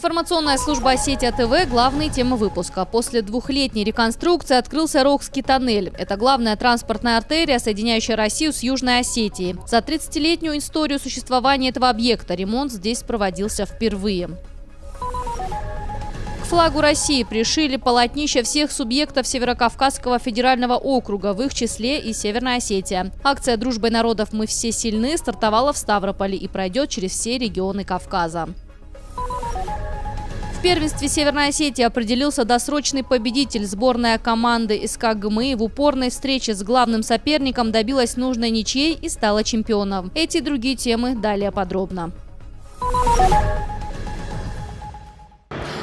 Информационная служба Осетия ТВ. Главные темы выпуска. После двухлетней реконструкции открылся Рогский тоннель. Это главная транспортная артерия, соединяющая Россию с Южной Осетией. За 30-летнюю историю существования этого объекта ремонт здесь проводился впервые. К флагу России пришили полотнища всех субъектов Северокавказского федерального округа, в их числе и Северная Осетия. Акция «Дружбой народов мы все сильны» стартовала в Ставрополе и пройдет через все регионы Кавказа. В первенстве Северной Осетии определился досрочный победитель. Сборная команды СК ГМИ в упорной встрече с главным соперником добилась нужной ничьей и стала чемпионом. Эти и другие темы далее подробно.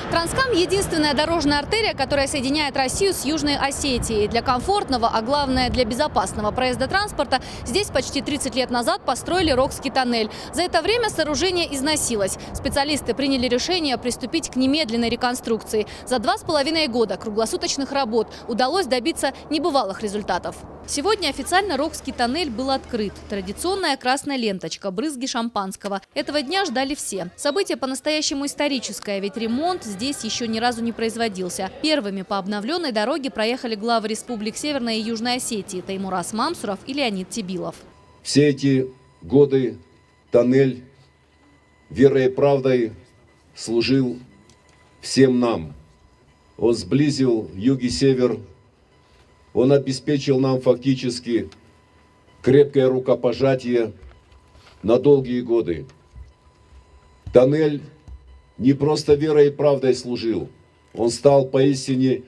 Транскам – единственная дорожная артерия, которая соединяет Россию с Южной Осетией. Для комфортного, а главное для безопасного проезда транспорта здесь почти 30 лет назад построили Рогский тоннель. За это время сооружение износилось. Специалисты приняли решение приступить к немедленной реконструкции. За 2,5 года круглосуточных работ удалось добиться небывалых результатов. Сегодня официально Рогский тоннель был открыт. Традиционная красная ленточка, брызги шампанского. Этого дня ждали все. Событие по-настоящему историческое, ведь ремонт здесь еще ни разу не производился. Первыми по обновленной дороге проехали главы республик Северной и Южной Осетии Таймураз Мамсуров и Леонид Тибилов. Все эти годы тоннель верой и правдой служил всем нам. Он сблизил юг и север. Он обеспечил нам фактически крепкое рукопожатие на долгие годы. Тоннель не просто верой и правдой служил, он стал поистине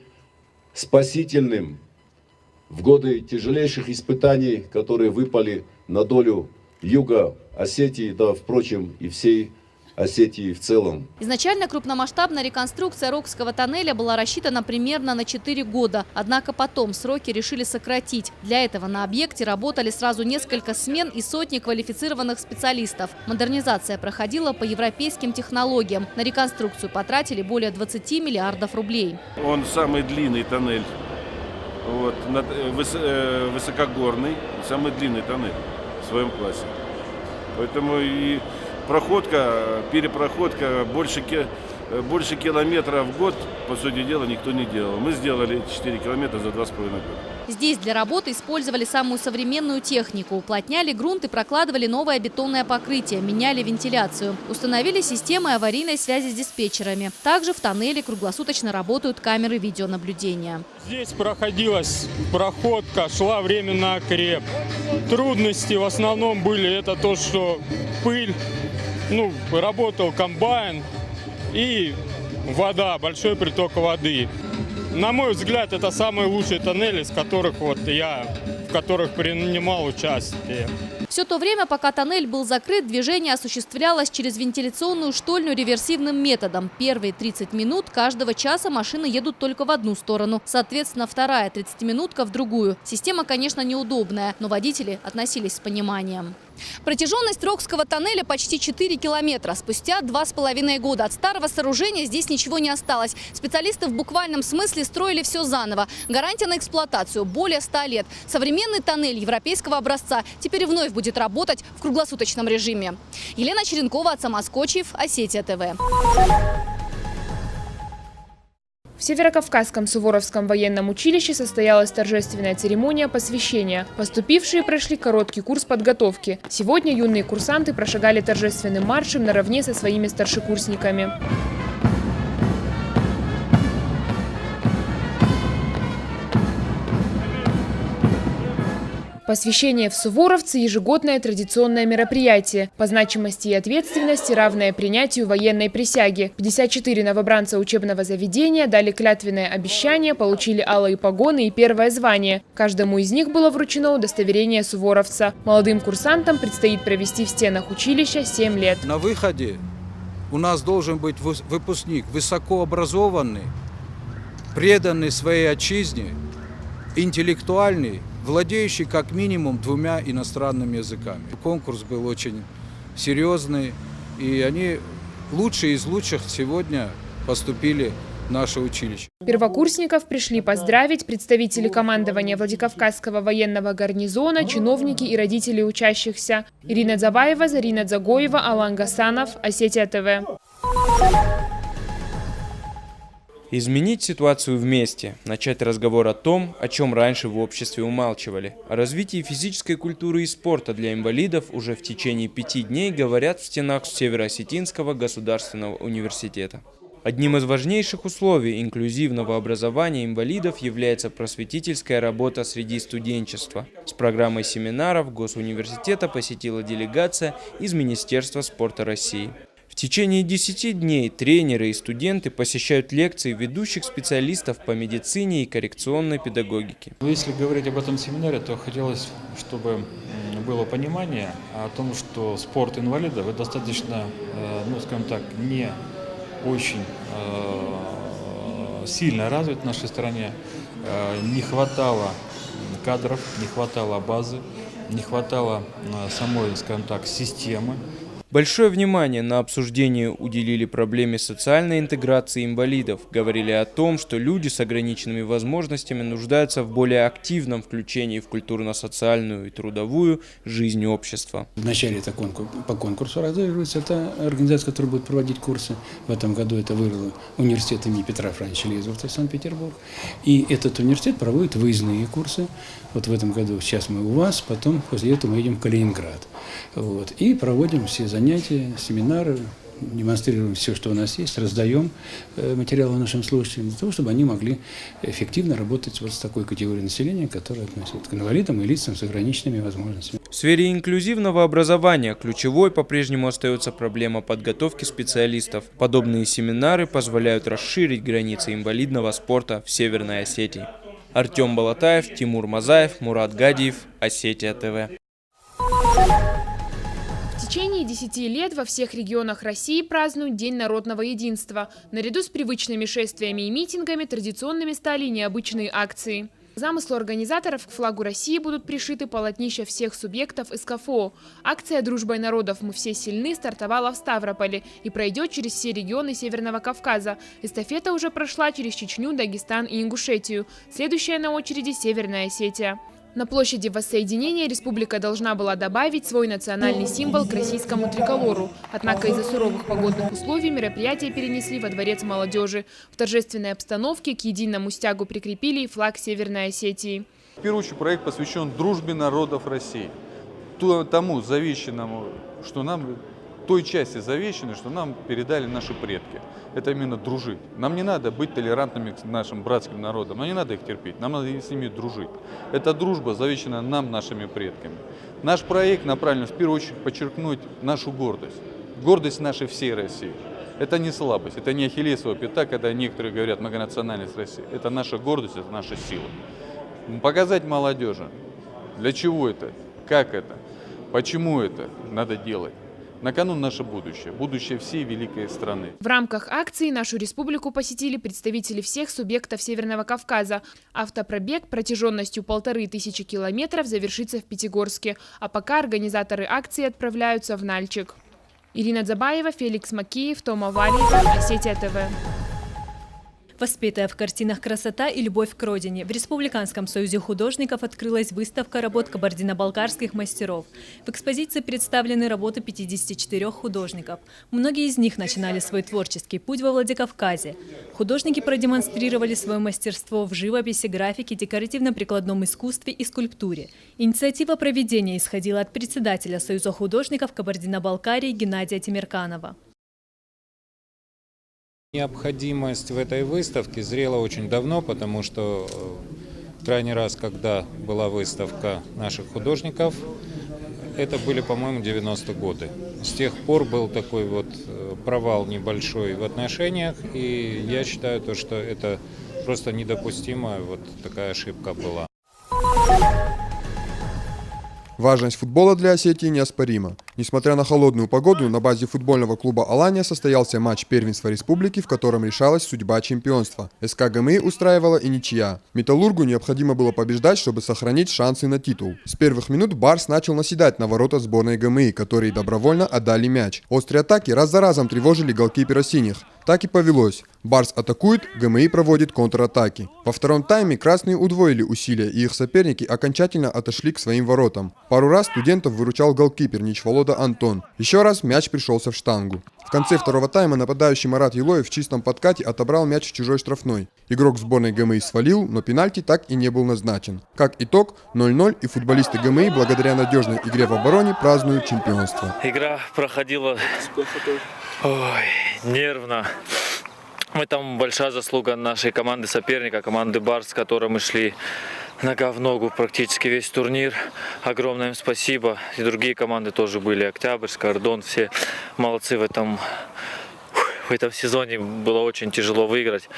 спасительным в годы тяжелейших испытаний, которые выпали на долю юга Осетии, да, впрочем, и всей Осетии в целом. Изначально крупномасштабная реконструкция Рогского тоннеля была рассчитана примерно на 4 года. Однако потом сроки решили сократить. Для этого на объекте работали сразу несколько смен и сотни квалифицированных специалистов. Модернизация проходила по европейским технологиям. На реконструкцию потратили более 20 миллиардов рублей. Он самый длинный тоннель, высокогорный, самый длинный тоннель в своем классе. Поэтому и проходка, перепроходка больше километра в год, по сути дела, никто не делал. Мы сделали 4 километра за 2,5 года. Здесь для работы использовали самую современную технику. Уплотняли грунт и прокладывали новое бетонное покрытие, меняли вентиляцию. Установили системы аварийной связи с диспетчерами. Также в тоннеле круглосуточно работают камеры видеонаблюдения. Здесь проходилась проходка, шла временно окреп. Трудности в основном были это то, что пыль, работал комбайн и вода, большой приток воды. На мой взгляд, это самые лучшие тоннели, в которых принимал участие. Все то время, пока тоннель был закрыт, движение осуществлялось через вентиляционную штольню реверсивным методом. Первые 30 минут каждого часа машины едут только в одну сторону. Соответственно, вторая 30-минутка в другую. Система, конечно, неудобная, но водители относились с пониманием. Протяженность Рогского тоннеля почти 4 километра. Спустя 2,5 года от старого сооружения здесь ничего не осталось. Специалисты в буквальном смысле строили все заново. Гарантия на эксплуатацию – более 100 лет. Современный тоннель европейского образца теперь вновь будет работать в круглосуточном режиме. Елена Черенкова, Ацамаз Кочиев, Осетия ТВ. В Северокавказском Суворовском военном училище состоялась торжественная церемония посвящения. Поступившие прошли короткий курс подготовки. Сегодня юные курсанты прошагали торжественным маршем наравне со своими старшекурсниками. Посвящение в Суворовцы – ежегодное традиционное мероприятие. По значимости и ответственности равное принятию военной присяги. 54 новобранца учебного заведения дали клятвенное обещание, получили алые погоны и первое звание. Каждому из них было вручено удостоверение суворовца. Молодым курсантам предстоит провести в стенах училища 7 лет. На выходе у нас должен быть выпускник высокообразованный, преданный своей отчизне, интеллектуальный, владеющий как минимум 2 иностранными языками. Конкурс был очень серьезный, и они лучшие из лучших сегодня поступили в наше училище. Первокурсников пришли поздравить представители командования Владикавказского военного гарнизона, чиновники и родители учащихся. Ирина Забаева, Зарина Дзагоева, Алан Гасанов, Осетия ТВ. Изменить ситуацию вместе, начать разговор о том, о чем раньше в обществе умалчивали. О развитии физической культуры и спорта для инвалидов уже в течение 5 дней говорят в стенах Северо-Осетинского государственного университета. Одним из важнейших условий инклюзивного образования инвалидов является просветительская работа среди студенчества. С программой семинаров Госуниверситета посетила делегация из Министерства спорта России. В течение 10 дней тренеры и студенты посещают лекции ведущих специалистов по медицине и коррекционной педагогике. Если говорить об этом семинаре, то хотелось, чтобы было понимание о том, что спорт инвалидов это достаточно, скажем так, не очень сильно развит в нашей стране. Не хватало кадров, не хватало базы, не хватало самой, скажем так, системы. Большое внимание на обсуждение уделили проблеме социальной интеграции инвалидов. Говорили о том, что люди с ограниченными возможностями нуждаются в более активном включении в культурно-социальную и трудовую жизнь общества. Вначале это по конкурсу разыгрывается. Это организация, которая будет проводить курсы. В этом году это выиграл университет имени Петра Франча Лизовца, Санкт-Петербург. И этот университет проводит выездные курсы. Вот в этом году сейчас мы у вас, потом после этого мы едем в Калининград. Вот. И проводим все занятия, семинары, демонстрируем все, что у нас есть, раздаем материалы нашим слушателям, для того, чтобы они могли эффективно работать вот с такой категорией населения, которая относится к инвалидам и лицам с ограниченными возможностями. В сфере инклюзивного образования ключевой по-прежнему остается проблема подготовки специалистов. Подобные семинары позволяют расширить границы инвалидного спорта в Северной Осетии. Артем Балатаев, Тимур Мазаев, Мурат Гадиев, Осетия ТВ. В течение 10 лет во всех регионах России празднуют День народного единства. Наряду с привычными шествиями и митингами традиционными стали необычные акции. К замыслу организаторов к флагу России будут пришиты полотнища всех субъектов СКФО. Акция «Дружбой народов мы все сильны» стартовала в Ставрополе и пройдет через все регионы Северного Кавказа. Эстафета уже прошла через Чечню, Дагестан и Ингушетию. Следующая на очереди Северная Осетия. На площади Воссоединения республика должна была добавить свой национальный символ к российскому триколору. Однако из-за суровых погодных условий мероприятие перенесли во Дворец молодежи. В торжественной обстановке к единому стягу прикрепили и флаг Северной Осетии. В первую очередь проект посвящен дружбе народов России. Тому завещанному, что нам, той части завещанной, что нам передали наши предки. Это именно дружить. Нам не надо быть толерантными к нашим братским народам, нам не надо их терпеть, нам надо с ними дружить. Эта дружба завещана нам, нашими предками. Наш проект направлен в первую очередь подчеркнуть нашу гордость. Гордость нашей всей России. Это не слабость, это не ахиллесова пята, когда некоторые говорят многонациональность России. Это наша гордость, это наша сила. Показать молодежи, для чего это, как это, почему это надо делать. На кону наше будущее всей великой страны. В рамках акции нашу республику посетили представители всех субъектов Северного Кавказа. Автопробег протяженностью 1500 километров завершится в Пятигорске, а пока организаторы акции отправляются в Нальчик. Ирина Дзабаева, Феликс Макеев, Тома Валиева, Осетия ТВ. Воспетая в картинах красота и любовь к родине, в Республиканском союзе художников открылась выставка работ кабардино-балкарских мастеров. В экспозиции представлены работы 54 художников. Многие из них начинали свой творческий путь во Владикавказе. Художники продемонстрировали свое мастерство в живописи, графике, декоративно-прикладном искусстве и скульптуре. Инициатива проведения исходила от председателя Союза художников Кабардино-Балкарии Геннадия Тимирканова. Необходимость в этой выставке зрела очень давно, потому что крайний раз, когда была выставка наших художников, это были, по-моему, 90-е годы. С тех пор был такой вот провал небольшой в отношениях, и я считаю, что это просто недопустимая вот такая ошибка была. Важность футбола для Осетии неоспорима. Несмотря на холодную погоду, на базе футбольного клуба «Алания» состоялся матч первенства республики, в котором решалась судьба чемпионства. СК ГМИ устраивала и ничья. «Металлургу» необходимо было побеждать, чтобы сохранить шансы на титул. С первых минут «Барс» начал наседать на ворота сборной ГМИ, которые добровольно отдали мяч. Острые атаки раз за разом тревожили голкипера синих. Так и повелось. «Барс» атакует, ГМИ проводит контратаки. Во втором тайме красные удвоили усилия, и их соперники окончательно отошли к своим воротам. Пару раз студентов выручал голкипер Ничволода года Антон. Еще раз мяч пришелся в штангу. В конце второго тайма нападающий Марат Елоев в чистом подкате отобрал мяч в чужой штрафной. Игрок сборной ГМИ свалил, но пенальти так и не был назначен. Как итог, 0-0, и футболисты ГМИ благодаря надежной игре в обороне празднуют чемпионство. Игра проходила нервно. Там большая заслуга нашей команды соперника, команды Барс, с которой мы шли нога в ногу практически весь турнир. Огромное им спасибо. И другие команды тоже были. Октябрьск, Ордон, все молодцы в этом сезоне. Было очень тяжело выиграть.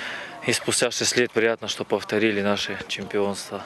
И спустя 6 лет приятно, что повторили наше чемпионство.